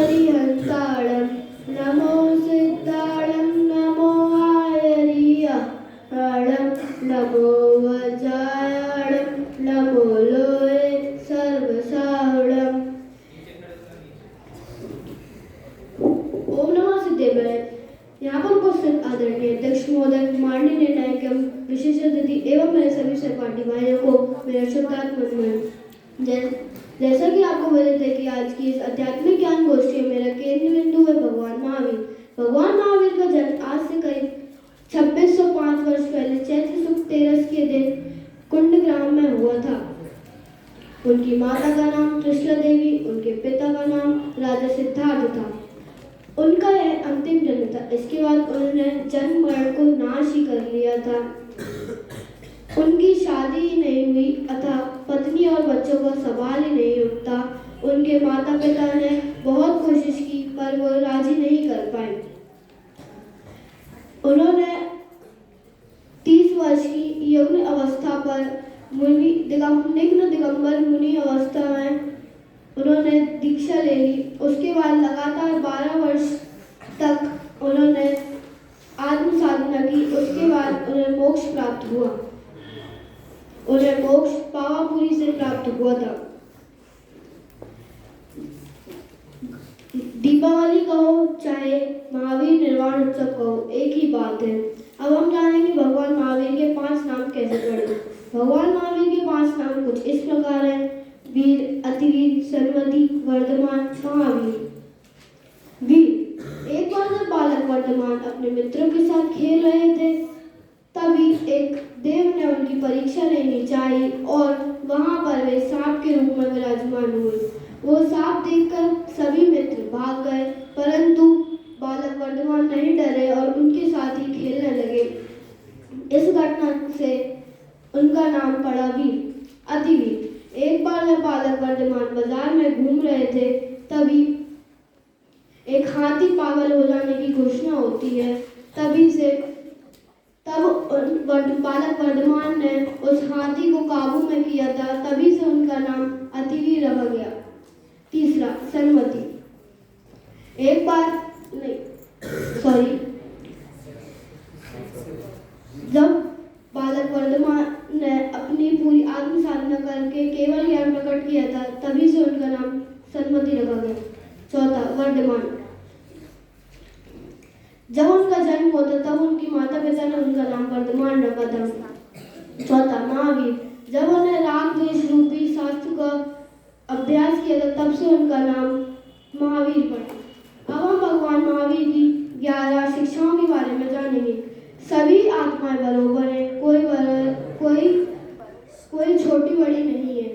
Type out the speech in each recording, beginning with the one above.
अरिहन्ताणं नमो सिद्धाणं नमो आयर्याणं नमो वज्रायणं नमो लोये सर्वसाहुणम्। ओम नमः सिद्धेश्वराय। यहाँ पर उपस्थित आदरणीय अध्यक्ष महोदय, माननीय निर्णायक एवं विशेष अतिथि एवं मेरे सभी सहपाठी भाइयों को मेरा शुभकामनाएं नमन। जैसा कि आपको विदित है कि आज की इस आध्यात्मिक ज्ञान गोष्ठी में मेरा केंद्र बिंदु है भगवान महावीर। भगवान महावीर का जन्म आज से करीब 2605 वर्ष पहले चैत्र शुक्ल 13 के दिन कुंडग्राम में हुआ था। उनकी माता का नाम त्रिशला देवी, उनके पिता का नाम राजा सिद्धार्थ था। उनका यह अंतिम जन्म था। इसके बाद उन्होंने जन्म मरण को नाश ही कर लिया था। उनकी शादी ही नहीं हुई अतः पत्नी और बच्चों का सवाल ही नहीं उठता। उनके माता पिता ने बहुत कोशिश की पर वो राजी नहीं कर पाए। उन्होंने 30 वर्ष की यौवन अवस्था पर निग्न दिगंबर मुनि अवस्था में उन्होंने दीक्षा ले ली। उसके बाद लगातार 12 वर्ष तक उन्होंने आत्म साधना की। उसके बाद उन्हें मोक्ष प्राप्त हुआ। उन्हें मोक्ष पावापुरी से प्राप्त हुआ था। दीपावली कहो चाहे महावीर निर्वाण उत्सव कहो, एक ही बात है। अब हम जानेंगे भगवान महावीर के 5 नाम कैसे पढ़े। भगवान महावीर के 5 नाम कुछ इस प्रकार हैं: वीर, अतिवीर, सन्मति, वर्धमान, महावीर। वीर। एक बार जब बालक वर्धमान अपने मित्रों के साथ खेल रहे थे, तभी एक देव ने उनकी परीक्षा लेनी चाहिए और वहां पर वे सांप के रूप में विराजमान हुए। वो सांप देखकर सभी मित्र भाग गए, परंतु बालक वर्धमान नहीं डरे और उनके साथ ही खेलने लगे। इस घटना से उनका नाम पड़ा वीर। अतिवीर। एक बार जब बालक वर्धमान बाजार में घूम रहे थे, तभी एक हाथी पागल हो जाने की घोषणा होती है। तब बालक वर्धमान ने उस हाथी को काबू में किया था। तभी से उनका नाम अतिवीर रखा गया। तीसरा, सन्मति। जब बालक वर्धमान ने अपनी पूरी आत्म साधना करके केवल ज्ञान प्रकट किया था, तभी से उनका नाम सन्मति रखा गया। चौथा, वर्धमान। जब उनका जन्म हुआ था तब उनकी माता पिता ने उनका नाम वर्धमान रखा था। चौथा, महावीर। जब उन्हें राग द्वेष रूपी शास्त्र का अभ्यास किया था, तब से उनका नाम महावीर पड़ा। अब हम भगवान महावीर की 11 शिक्षाओं के बारे में जानेंगे। सभी आत्माएं बराबर हैं, कोई छोटी बड़ी नहीं है।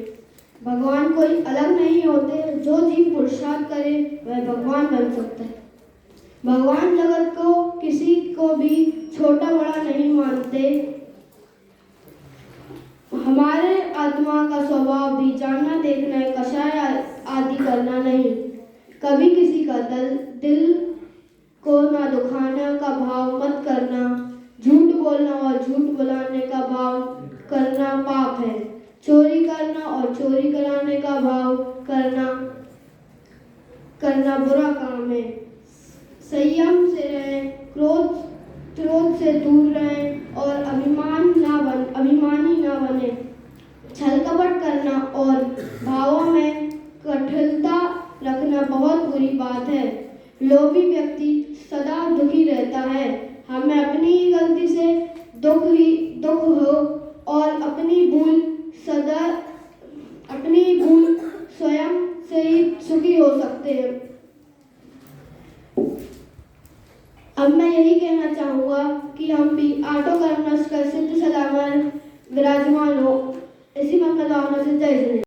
भगवान कोई अलग नहीं होते। जो जीव पुरुषार्थ करे वह भगवान बन सकता है। भगवान जगत को किसी को भी छोटा बड़ा नहीं मानते। हमारे आत्मा का स्वभाव भी जानना, देखना, कषाय आदि करना नहीं। कभी किसी का दिल को ना दुखाने का भाव मत करना। झूठ बोलना और झूठ बुलाने का भाव करना पाप है। चोरी करना और चोरी कराने का भाव करना बुरा काम है। संयम से रहें, क्रोध से दूर रहें और अभिमानी ना बने। छल कपट करना और भावों में कठोरता रखना बहुत बुरी बात है। लोभी व्यक्ति सदा दुखी रहता है। हमें अपनी ही गलती से दुख हो और अपनी भूल स्वयं से ही सुखी हो सकते हैं। अब मैं यही कहना चाहूँगा कि हम भी आटो कर्मश का सिद्ध सदावन विराजमान हो। इसी मंगल भावना से जय जय।